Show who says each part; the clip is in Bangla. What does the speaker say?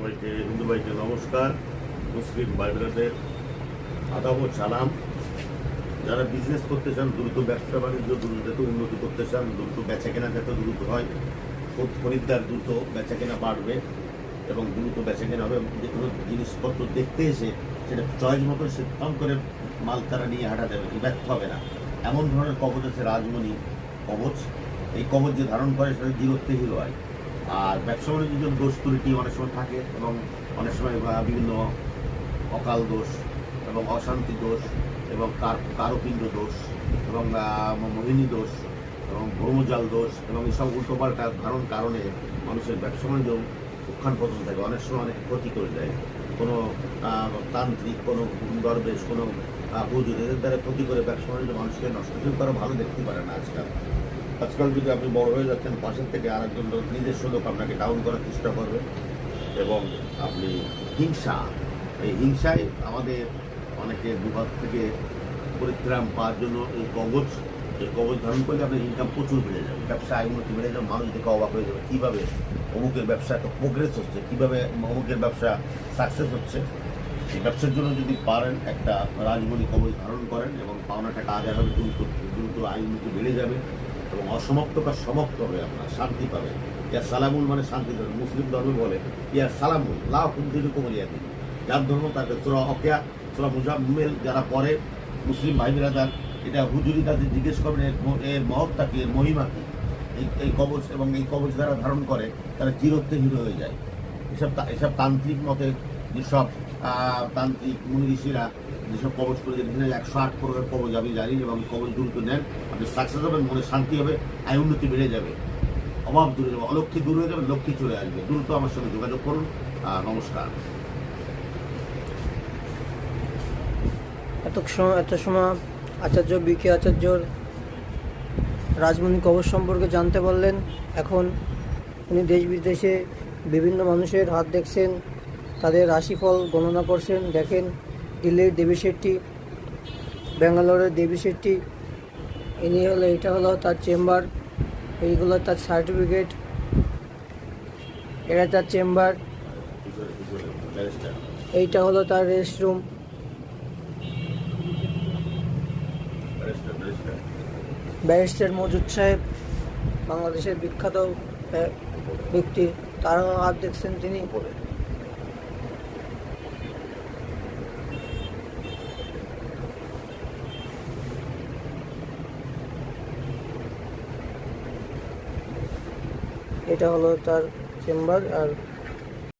Speaker 1: সবাইকে হিন্দু ভাইকে নমস্কার, মুসলিম ভাই বোনেদের আদাব ও সালাম। যারা বিজনেস করতে চান, দ্রুত ব্যবসা বাণিজ্য দ্রুত উন্নতি করতে চান, দ্রুত বেচা কেনা যাতে দ্রুত হয়, খুব খরিদ্দার দ্রুত বেচা কেনা বাড়বে এবং দ্রুত বেচা কেনা হবে। যে কোনো জিনিসপত্র দেখতে এসে সেটা চয়েস মতো সে কম করে মাল তারা নিয়ে হাঁটা দেবে, ব্যর্থ হবে না। এমন ধরনের কবচ আছে রাজমণি কবচ। এই কবচ যে ধারণ করে সেটা জিরোতে হিরো হয়। আর ব্যবসা বাণিজ্যের দোষ ত্রুটি অনেক সময় থাকে এবং অনেক সময় বিভিন্ন অকাল দোষ এবং অশান্তি দোষ এবং কারপিণ্ড দোষ এবং মোহিনী দোষ এবং ভ্রমজাল দোষ এবং এসব উল্টোপাল্টা ধারণ কারণে মানুষের ব্যবসা বাণিজ্য উত্থান পতন থাকে, অনেক সময় অনেক ক্ষতি করে দেয়। কোনো তান্ত্রিক, কোনো দরবেশ, কোনো হুজুর এদের দ্বারা ক্ষতি করে ব্যবসা বাণিজ্য মানুষকে নষ্ট কেউ কারো ভালো দেখতে পারে না। আজকাল যদি আপনি বড় হয়ে যাচ্ছেন, পাশের থেকে আরেকজন নিজস্ব লোক আপনাকে ডাউন করার চেষ্টা করবে এবং আপনি এই হিংসায় আমাদের অনেকে দুহাত থেকে পরিত্রাণ পাওয়ার জন্য এই কবচ ধারণ করলে আপনার ইনকাম প্রচুর বেড়ে যাবে, ব্যবসা উন্নতি বেড়ে যাবে, মানুষ দেখে অবাক হয়ে যাবে কীভাবে অমুকের ব্যবসা এত প্রোগ্রেস হচ্ছে, কীভাবে অমুকের ব্যবসা সাকসেস হচ্ছে। এই ব্যবসার জন্য যদি পারেন একটা রাজমণি কবচ ধারণ করেন এবং পাওনা টাকা আদায় হবে, দ্রুত আয় উন্নতি বেড়ে যাবে এবং অসমাপ্ত কাজ সমাপ্ত হবে, আপনার শান্তি পাবে। ইয়া সালামুল মানে শান্তি ধর্ম, মুসলিম ধর্ম বলে ইয়া সালামুল লাহ কুন্দির কমরিয়া দিন। যার ধর্ম তাকে সূরা অকিয়া, সূরা মুজাম্মিল যারা পড়ে মুসলিম ভাই বিরাদার, এটা হুজুরি কাছে জিজ্ঞেস করবেন এর মহত্তা কি, এর মহিমা কি। এই কবচ এবং এই কবচ যারা ধারণ করে তারা চিরত্বে হিরো হয়ে যায়। এসব তান্ত্রিক মতে যেসব তান্ত্রিক মুনি ঋষিরা যেসব কবচ করে দেন, 108 প্রকার কবচ আমি জানি এবং কবচ দ্রুত নেন, আপনি সাকসেস হবেন, মনে শান্তি হবে, আয় উন্নতি বেড়ে যাবে, অভাব দূরে যাবে, অলক্ষী দূর হয়ে যাবে, লক্ষ্মী চলে আসবে। দ্রুত আমার সঙ্গে যোগাযোগ করুন। নমস্কার।
Speaker 2: এত সময় আচার্য বিকে আচার্যর রাজমণি কবচ সম্পর্কে জানতে পারলেন। এখন উনি দেশ বিদেশে বিভিন্ন মানুষের হাত দেখছেন, তাদের রাশিফল গণনা করছেন। দেখেন, দিল্লির দেবী শেট্টি, ব্যাঙ্গালোরের দেবী শেট্টি, এটা হলো তার চেম্বার, এইগুলো তার সার্টিফিকেট, এটা তার চেম্বার, এইটা হলো তার রেস্ট রুম। ব্যারিস্টার মজুদ সাহেব, বাংলাদেশের বিখ্যাত ব্যক্তি, তারাও হাত দেখছেন তিনি। এটা হলো তার চেম্বার। আর